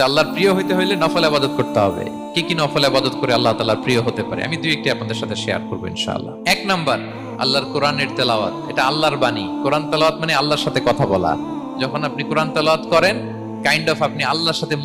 আল্লাহর প্রিয় হইতে হইলে নফল ইবাদত করতে হবে। কি কি নফল ইবাদত করে আল্লাহ তাআলার প্রিয় হতে পারে আমি দুই একটি আপনাদের সাথে শেয়ার করব ইনশাআল্লাহ। এক নাম্বার, আল্লাহর কোরআনের তেলাওয়াত। এটা আল্লাহর বাণী। কোরআন তেলাওয়াত মানে আল্লাহর সাথে কথা বলা। যখন আপনি কোরআন তেলাওয়াত করেন, কাইন্ড অফ আপনি আল্লাহর সাথে